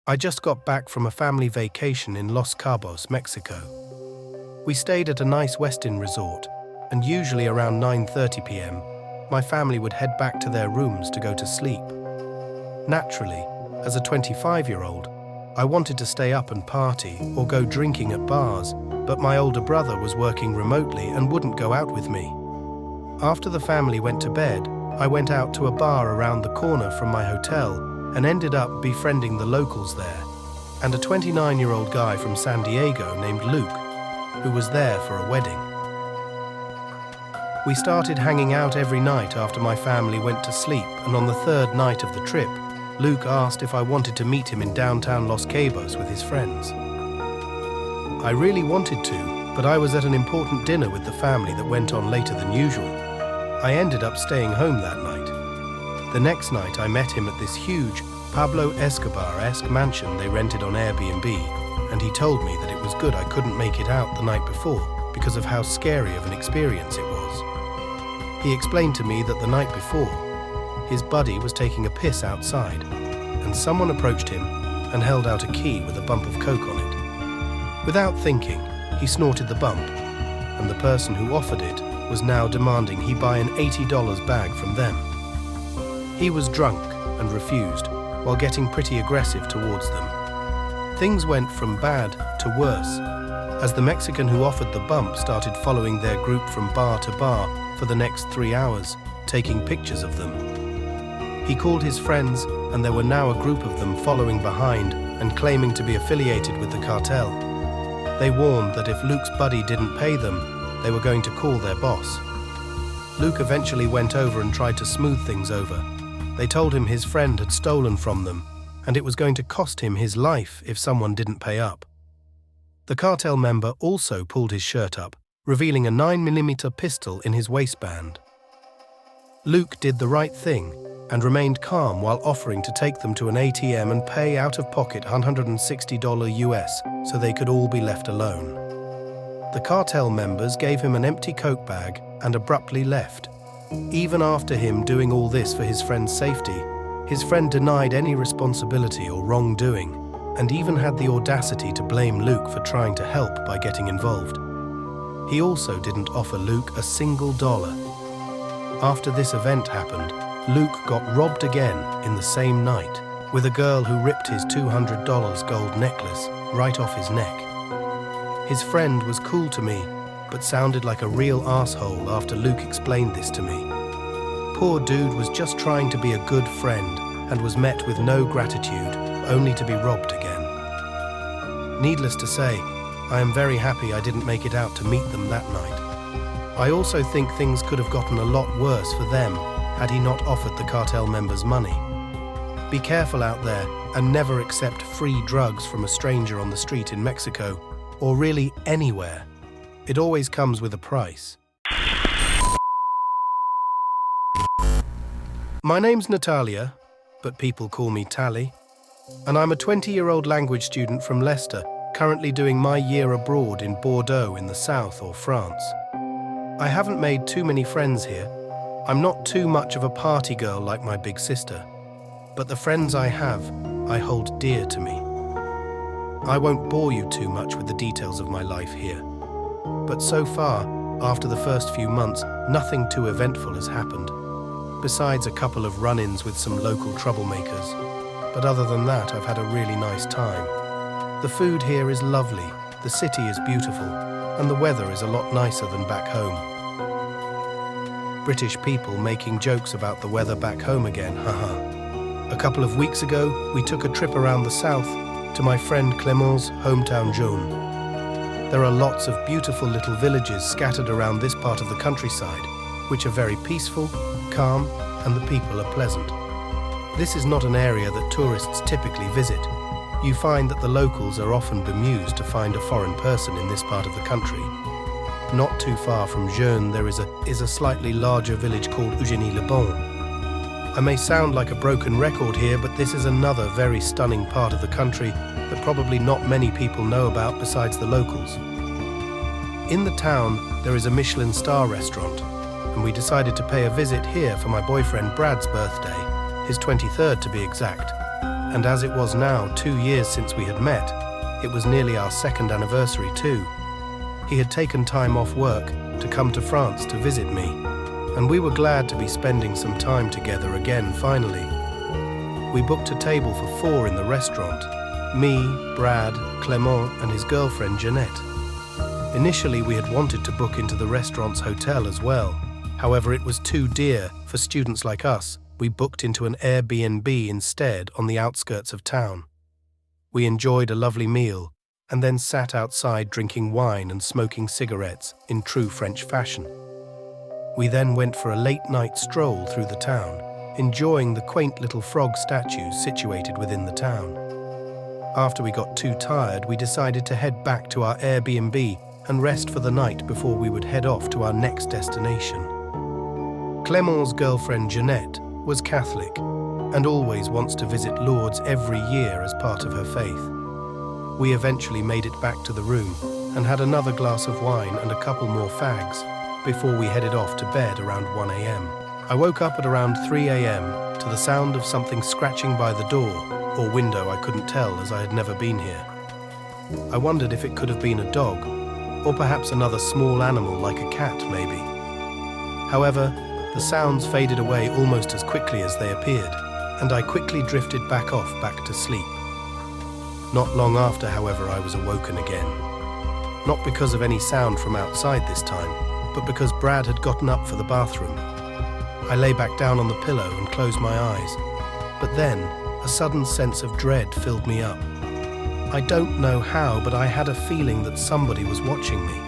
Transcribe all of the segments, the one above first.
I just got back from a family vacation in Los Cabos, Mexico. We stayed at a nice Westin resort, and usually around 9:30 p.m., my family would head back to their rooms to go to sleep. Naturally, as a 25-year-old, I wanted to stay up and party or go drinking at bars, but my older brother was working remotely and wouldn't go out with me. After the family went to bed, I went out to a bar around the corner from my hotel and ended up befriending the locals there, and a 29-year-old guy from San Diego named Luke, who was there for a wedding. We started hanging out every night after my family went to sleep, and on the third night of the trip, Luke asked if I wanted to meet him in downtown Los Cabos with his friends. I really wanted to, but I was at an important dinner with the family that went on later than usual. I ended up staying home that night. The next night I met him at this huge Pablo Escobar-esque mansion they rented on Airbnb, and he told me that it was good I couldn't make it out the night before because of how scary of an experience it was. He explained to me that the night before, his buddy was taking a piss outside, and someone approached him and held out a key with a bump of coke on it. Without thinking, he snorted the bump, and the person who offered it was now demanding he buy an $80 bag from them. He was drunk and refused, while getting pretty aggressive towards them. Things went from bad to worse, as the Mexican who offered the bump started following their group from bar to bar for the next 3 hours, taking pictures of them. He called his friends, and there were now a group of them following behind and claiming to be affiliated with the cartel. They warned that if Luke's buddy didn't pay them, they were going to call their boss. Luke eventually went over and tried to smooth things over. They told him his friend had stolen from them, and it was going to cost him his life if someone didn't pay up. The cartel member also pulled his shirt up, revealing a 9mm pistol in his waistband. Luke did the right thing and remained calm while offering to take them to an ATM and pay out of pocket $160 US so they could all be left alone. The cartel members gave him an empty coke bag and abruptly left. Even after him doing all this for his friend's safety, his friend denied any responsibility or wrongdoing, and even had the audacity to blame Luke for trying to help by getting involved. He also didn't offer Luke a single dollar. After this event happened, Luke got robbed again in the same night, with a girl who ripped his $200 gold necklace right off his neck. His friend was cool to me, but sounded like a real asshole after Luke explained this to me. Poor dude was just trying to be a good friend and was met with no gratitude, only to be robbed again. Needless to say, I am very happy I didn't make it out to meet them that night. I also think things could have gotten a lot worse for them had he not offered the cartel members money. Be careful out there and never accept free drugs from a stranger on the street in Mexico, or really anywhere. It always comes with a price. My name's Natalia, but people call me Tally, and I'm a 20-year-old language student from Leicester, currently doing my year abroad in Bordeaux in the south or France. I haven't made too many friends here. I'm not too much of a party girl like my big sister, but the friends I have, I hold dear to me. I won't bore you too much with the details of my life here. But so far, after the first few months, nothing too eventful has happened, besides a couple of run-ins with some local troublemakers. But other than that, I've had a really nice time. The food here is lovely, the city is beautiful, and the weather is a lot nicer than back home. British people making jokes about the weather back home again, haha. A couple of weeks ago, we took a trip around the south to my friend Clément's hometown Jaune. There are lots of beautiful little villages scattered around this part of the countryside, which are very peaceful, calm, and the people are pleasant. This is not an area that tourists typically visit. You find that the locals are often bemused to find a foreign person in this part of the country. Not too far from Jaune, there is a slightly larger village called Eugénie-le-Bon. I may sound like a broken record here, but this is another very stunning part of the country that probably not many people know about besides the locals. In the town, there is a Michelin star restaurant, and we decided to pay a visit here for my boyfriend Brad's birthday, his 23rd to be exact. And as it was now 2 years since we had met, it was nearly our second anniversary too. He had taken time off work to come to France to visit me, and we were glad to be spending some time together again finally. We booked a table for 4 in the restaurant, me, Brad, Clement and his girlfriend Jeanette. Initially we had wanted to book into the restaurant's hotel as well. However, it was too dear for students like us. We booked into an Airbnb instead on the outskirts of town. We enjoyed a lovely meal and then sat outside drinking wine and smoking cigarettes in true French fashion. We then went for a late-night stroll through the town, enjoying the quaint little frog statues situated within the town. After we got too tired, we decided to head back to our Airbnb and rest for the night before we would head off to our next destination. Clement's girlfriend Jeanette was Catholic and always wants to visit Lourdes every year as part of her faith. We eventually made it back to the room and had another glass of wine and a couple more fags before we headed off to bed around 1 a.m. I woke up at around 3 a.m. to the sound of something scratching by the door or window. I couldn't tell as I had never been here. I wondered if it could have been a dog or perhaps another small animal like a cat maybe. However, the sounds faded away almost as quickly as they appeared, and I quickly drifted back to sleep. Not long after, however, I was awoken again. Not because of any sound from outside this time, but because Brad had gotten up for the bathroom. I lay back down on the pillow and closed my eyes, but then a sudden sense of dread filled me up. I don't know how, but I had a feeling that somebody was watching me.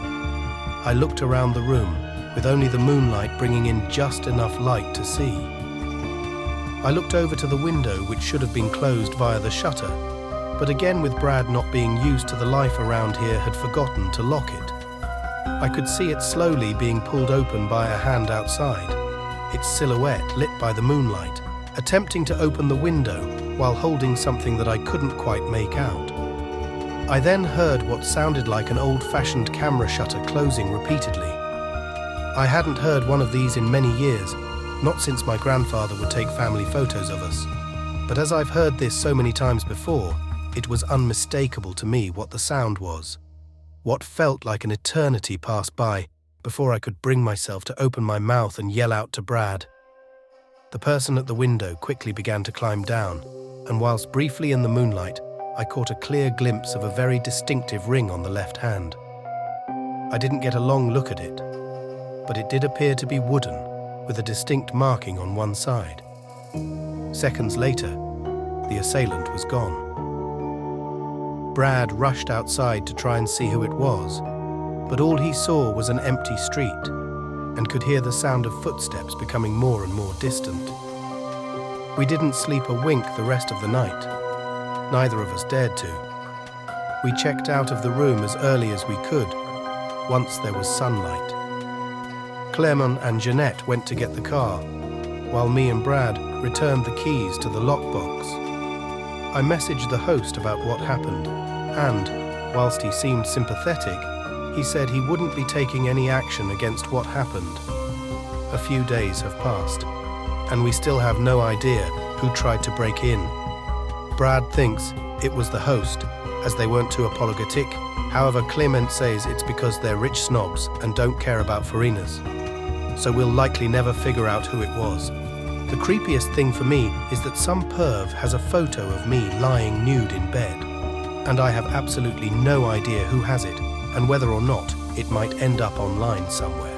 I looked around the room, with only the moonlight bringing in just enough light to see. I looked over to the window, which should have been closed via the shutter, but again with Brad not being used to the life around here had forgotten to lock it. I could see it slowly being pulled open by a hand outside, its silhouette lit by the moonlight, attempting to open the window while holding something that I couldn't quite make out. I then heard what sounded like an old-fashioned camera shutter closing repeatedly. I hadn't heard one of these in many years, not since my grandfather would take family photos of us. But as I've heard this so many times before, it was unmistakable to me what the sound was. What felt like an eternity passed by before I could bring myself to open my mouth and yell out to Brad. The person at the window quickly began to climb down, and whilst briefly in the moonlight, I caught a clear glimpse of a very distinctive ring on the left hand. I didn't get a long look at it, but it did appear to be wooden, with a distinct marking on one side. Seconds later, the assailant was gone. Brad rushed outside to try and see who it was, but all he saw was an empty street and could hear the sound of footsteps becoming more and more distant. We didn't sleep a wink the rest of the night. Neither of us dared to. We checked out of the room as early as we could, once there was sunlight. Clement and Jeanette went to get the car, while me and Brad returned the keys to the lockbox. I messaged the host about what happened, and, whilst he seemed sympathetic, he said he wouldn't be taking any action against what happened. A few days have passed, and we still have no idea who tried to break in. Brad thinks it was the host, as they weren't too apologetic. However, Clement says it's because they're rich snobs and don't care about foreigners. So we'll likely never figure out who it was. The creepiest thing for me is that some perv has a photo of me lying nude in bed, and I have absolutely no idea who has it and whether or not it might end up online somewhere.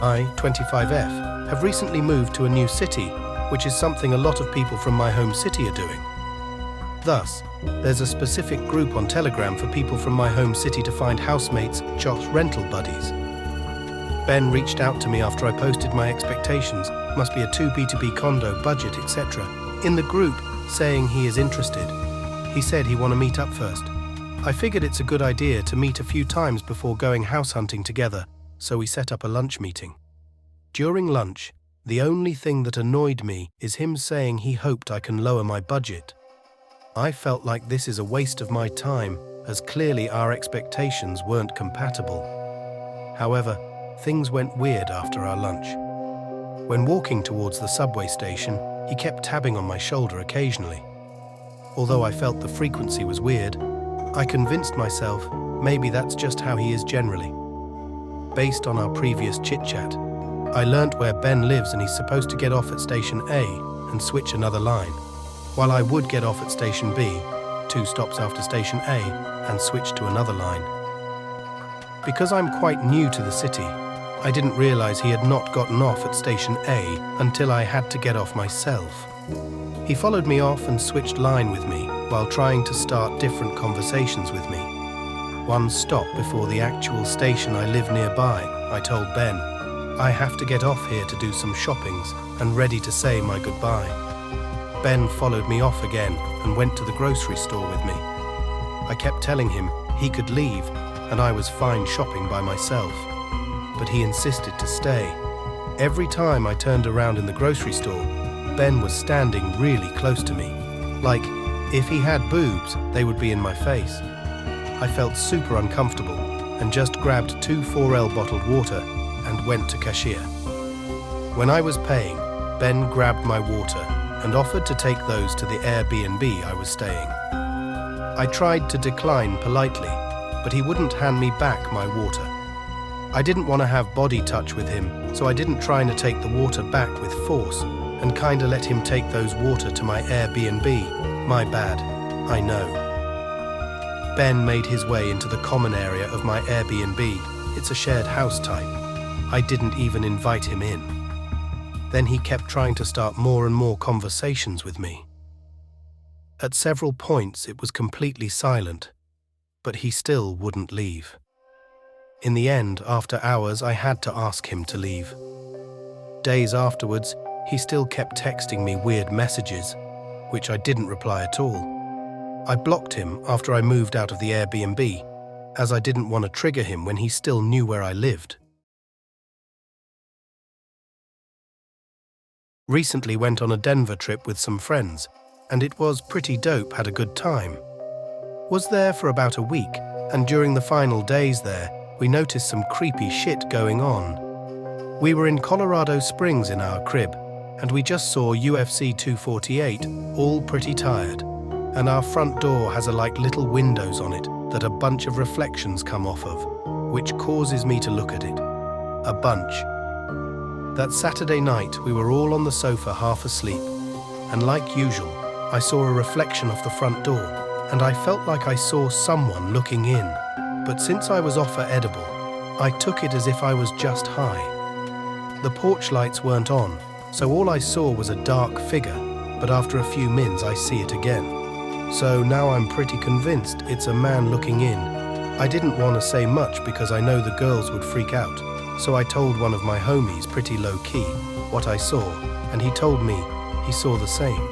I, 25F, have recently moved to a new city, which is something a lot of people from my home city are doing. Thus, there's a specific group on Telegram for people from my home city to find housemates, rental buddies. Ben reached out to me after I posted my expectations, must be a 2B2B condo, budget, etc., in the group, saying he is interested. He said he want to meet up first. I figured it's a good idea to meet a few times before going house hunting together, so we set up a lunch meeting. During lunch, the only thing that annoyed me is him saying he hoped I can lower my budget. I felt like this is a waste of my time, as clearly our expectations weren't compatible. However, things went weird after our lunch. When walking towards the subway station, he kept tapping on my shoulder occasionally. Although I felt the frequency was weird, I convinced myself maybe that's just how he is generally. Based on our previous chit-chat, I learnt where Ben lives and he's supposed to get off at station A and switch another line, while I would get off at station B, 2 stops after station A, and switch to another line. Because I'm quite new to the city, I didn't realize he had not gotten off at station A until I had to get off myself. He followed me off and switched line with me while trying to start different conversations with me. One stop before the actual station I live nearby, I told Ben, I have to get off here to do some shoppings and ready to say my goodbye. Ben followed me off again and went to the grocery store with me. I kept telling him he could leave and I was fine shopping by myself, but he insisted to stay. Every time I turned around in the grocery store, Ben was standing really close to me, like if he had boobs, they would be in my face. I felt super uncomfortable and just grabbed 2 4L bottled water and went to cashier. When I was paying, Ben grabbed my water and offered to take those to the Airbnb I was staying. I tried to decline politely, but he wouldn't hand me back my water. I didn't want to have body touch with him, so I didn't try to take the water back with force and kinda let him take those water to my Airbnb. My bad, I know. Ben made his way into the common area of my Airbnb. It's a shared house type. I didn't even invite him in. Then he kept trying to start more and more conversations with me. At several points it was completely silent, but he still wouldn't leave. In the end, after hours, I had to ask him to leave. Days afterwards, he still kept texting me weird messages, which I didn't reply at all. I blocked him after I moved out of the Airbnb, as I didn't want to trigger him when he still knew where I lived. Recently went on a Denver trip with some friends, and it was pretty dope, had a good time. Was there for about a week, and during the final days there, we noticed some creepy shit going on. We were in Colorado Springs in our crib, and we just saw UFC 248, all pretty tired, and our front door has like little windows on it that a bunch of reflections come off of, which causes me to look at it. A bunch. That Saturday night, we were all on the sofa half asleep, and like usual, I saw a reflection off the front door, and I felt like I saw someone looking in. But since I was off for edible, I took it as if I was just high. The porch lights weren't on, so all I saw was a dark figure, but after a few minutes I see it again. So now I'm pretty convinced it's a man looking in. I didn't want to say much because I know the girls would freak out, so I told one of my homies pretty low-key what I saw, and he told me he saw the same.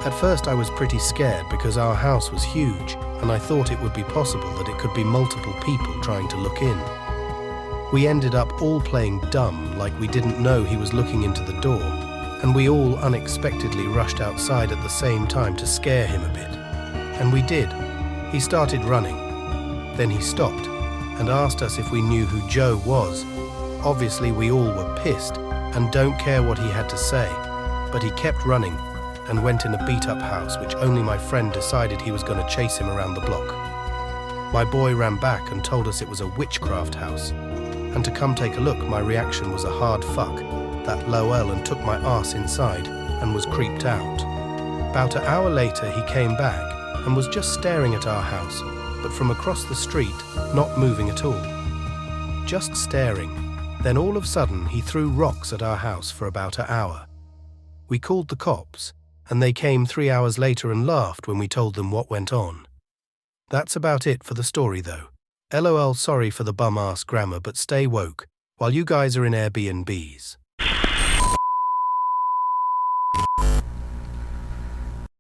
At first I was pretty scared because our house was huge, and I thought it would be possible that it could be multiple people trying to look in. We ended up all playing dumb, like we didn't know he was looking into the door, and we all unexpectedly rushed outside at the same time to scare him a bit. And we did. He started running. Then he stopped and asked us if we knew who Joe was. Obviously we all were pissed and don't care what he had to say, but he kept running and went in a beat-up house which only my friend decided he was going to chase him around the block. My boy ran back and told us it was a witchcraft house, and to come take a look, my reaction was a hard fuck, that LOL, and took my ass inside and was creeped out. About an hour later he came back and was just staring at our house, but from across the street, not moving at all. Just staring. Then all of a sudden he threw rocks at our house for about an hour. We called the cops, and they came 3 hours later and laughed when we told them what went on. That's about it for the story though. LOL, sorry for the bum-ass grammar, but stay woke while you guys are in Airbnbs.